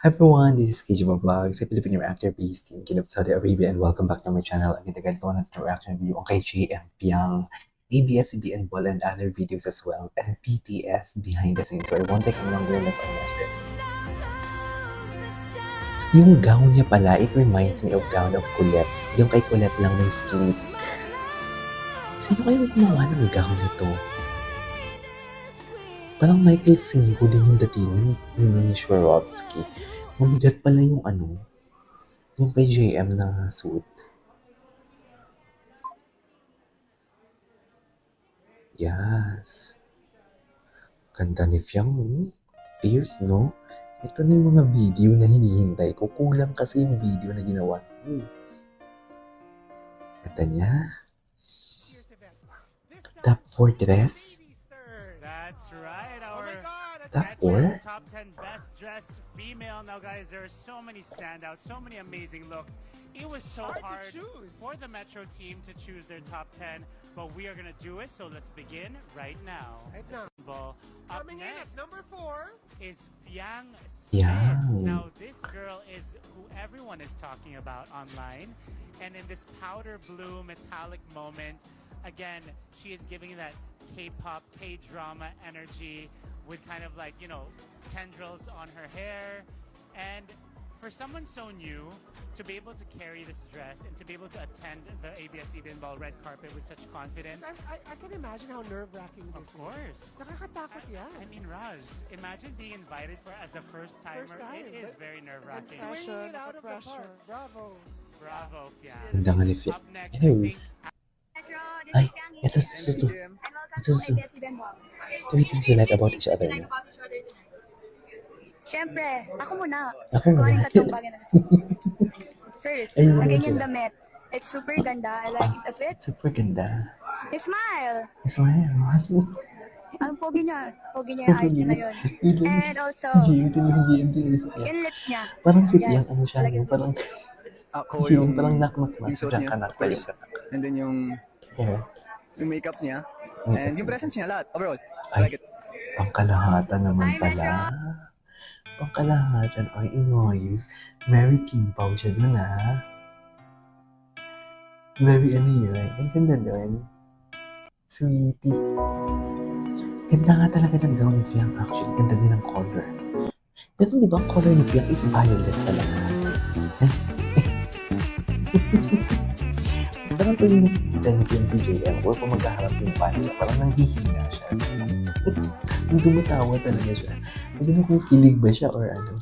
Hi everyone, this is KJ Vlog, sa Filipino actor based in Kingdom of Saudi Arabia, and welcome back to my channel. Ang itagal ko natin ng reaction video ang kay JM Piang, ABS-CBN Ball, and other videos as well, and BTS behind the scenes. So I won't take any longer, let's all watch this. Yung gown niya pala, it reminds me of gown of Colette. Yung kay Colette lang may sleep. Sino kaya gumawa ng gown nito? Parang Michael Cinco din yung datingan ni Swarovski. Mabigat pala yung yung kay JM na suit. Yes. Ganda ni Fiang, no? Fierce, no? Ito na yung mga video na hinihintay ko. Kulang kasi yung video na ginawa ko. Ganda niya. Top 4 dress. That's right. Our Top 4? top 10 best dressed female. Now, guys, there are so many standouts, so many amazing looks. It was so hard for the Metro team to choose their top 10, but we are going to do it. So let's begin right now. Up Coming in at next number 4. is Fiang Smith. Yang. Now, this girl is who everyone is talking about online. And in this powder blue metallic moment, again, she is giving that K-pop, K-drama energy with kind of like, tendrils on her hair. And for someone so new, to be able to carry this dress and to be able to attend the ABS-CBN Ball red carpet with such confidence. I can imagine how nerve-wracking this Of course. is. Nakakatakot yan. I mean, Raj, imagine being invited for as a first-timer. First time, It is but- very And nerve-wracking. swinging it out of the park. Bravo. Bravo, Fiang. Ganda nga ni Fiang. Up next, Anyways. Metro, this Ay, is Piang ito. and welcome Ito. to ABS-CBN Ball. Three things you like about each other. No? Siyempre, ako muna. Ako Kung muna. anong tatlong bagay na. First, Ayun ang naman ganyan sila. damit. It's super ganda. I like the fit. Super ganda. His smile. Smile. Ang pogi niya. Pogi niya yung eyes niya ngayon. And also, yung lips niya. Parang si Yes, Fiang, ano siya, talagang- no? Parang, Ako yung yung, parang knock-knock yung suit Diyan niya ka knock first. tayo. And then yung Yeah. makeup niya. Mm. And yung presence niya, lahat. Overall. I Ay, like it. pangkalahatan naman Hi, pala. Metro. Pangkalahatan. Ay, inayos. Mary Kimpaw siya dun, ha? Very ano yun. Ang ganda dun. Sweetie. Ganda nga talaga ng gown ni Fiang. Actually, ganda din ng color. Pero di ba ang color ni Fiang is violet talaga? Parang pag nakikita ni Fiang si JM or kung magkaharap yung panyo, parang nanghihina siya. Ang dumatawa talaga siya. Hindi mo kung kilig ba siya or ano.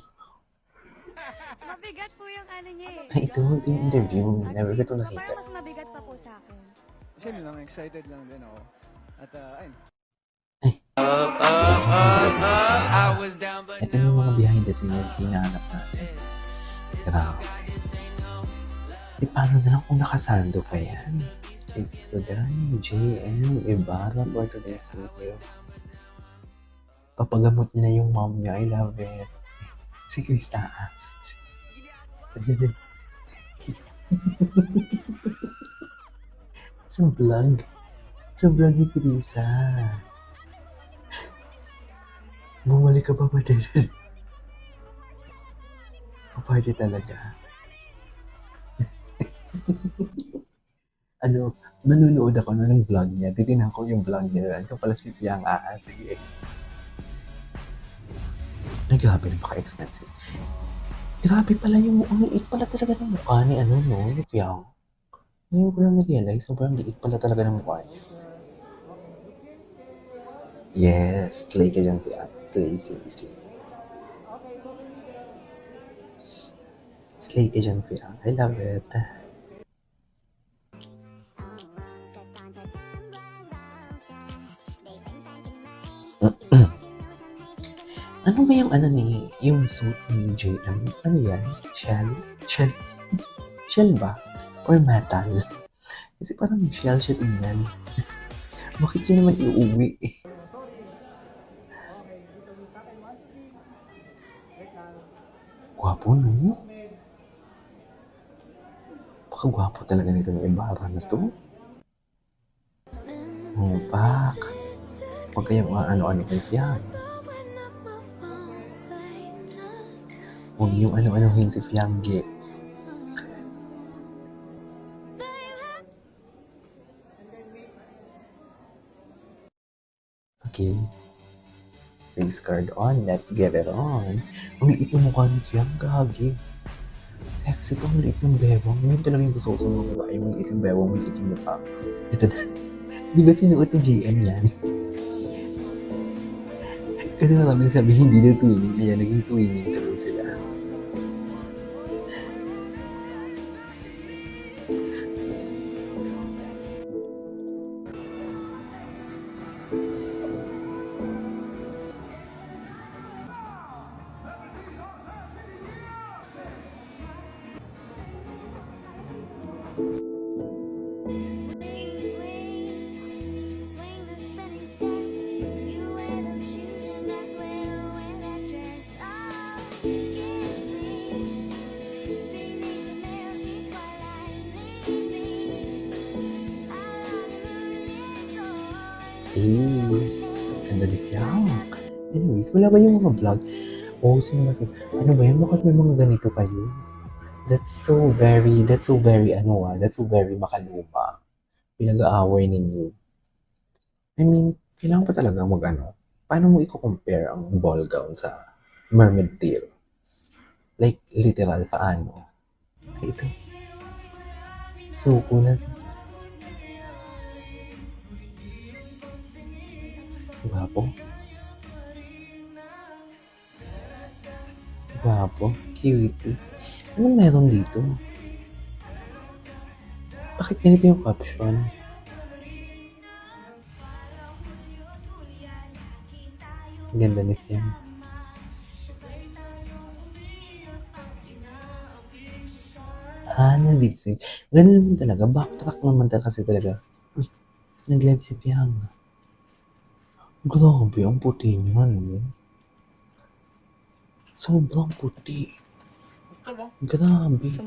Mabigat po yung ano niya eh. Ay, ito yung interview. Never ko ito So, nakita. parang mas mabigat pa po sa akin. Kasi yun lang, excited lang din ako. At ayun. Ito yung mga behind the scenes na hinahanap natin. Grabe. Eh, paano na lang kung nakasando pa yan? Is Rodan, JM, Ibarra for today's video. Papagamot niya na yung mom niya. I love it. Si Krista, Sa vlog. Sa vlog ni Krista. Bumalik ka pa ba din? Paparty talaga. Manunood ako ng vlog niya. Titignan ko yung vlog niya. Ito pala si Piang. Sige. Ay, grabe, napaka-expensive. Grabe pala yung ang liit pala talaga ng mukha ni ni Piang. Ngayon ko lang na-realize, sobrang liit pala talaga ng mukha niya. Yes, slay ka dyan, Piang. Slay. Slay ka dyan, Piang. I love it. Ano ba yung yung suit ni JM? Ano yan? Shell ba? Or metal? Kasi parang shell siya tingnan. Bakit yun naman iuwi? Gwapo, no? Gwapo talaga nito ng Ibarra na to. Pak. Huwag kayong ano-ano kay Piang. Huwag yung ano-anohin si Fiangge. Okay. Face card on. Let's get it on. Ang liit ng mukha ni Fiangge, Gigs. Sexy to, ang liit ng bewang. Ngayon talaga yung gusto ko sa mga babae. Ang liit yung bewang, ang liit yung mukha. Ito na. Di ba sinuot yung GM yan? Kasi marami sabi hindi na twinning, kaya naging twinning tuloy sila. Swing, swing, swing the spinning step. You wear those shoes and I will wear that dress. Oh, kiss me beneath the milky twilight. Lead me out on the moonlit shore. Ganda ni Fiang. Anyways, wala ba yung mga vlog? Oo, sino ba ano ba yan? Bakit may mga ganito kayo? That's so very makaluma. Pinag-aaway ninyo. I mean, kailangan pa talaga paano mo i-compare ang ball gown sa mermaid tail? Like, literal, paano? Ay, ito. Suko na. Gwapo. Gwapo. Cute. Anong meron dito? Bakit ganito yung caption? Ganda ni Fiam. Nag-lead sync. Ganun naman talaga. Backtrack naman kasi talaga. Uy, nag-live si Fiam. Grabe, ang puti niyan. Sobrang puti. Grabe.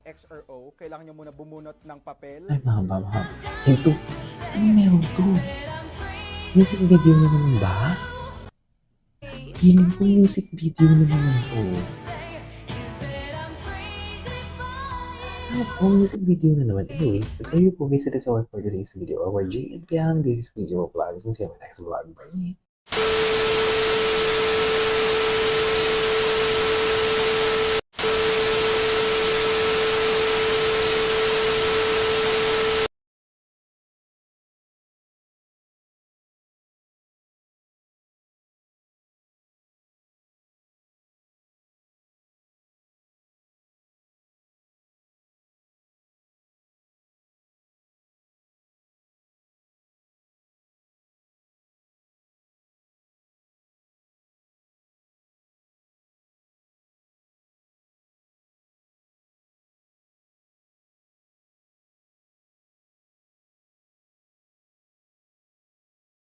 X or O, kailangan nyo muna bumunot ng papel. Ay, mahaba. Ito. Ano meron to? Music video na naman ba? Feeling ko music video na naman to. Ano to? Music video na naman. Anyways, thank you po guys. That's all for today's video. Our JM Piang. This is video vlog. Since you have my next vlog. Bye.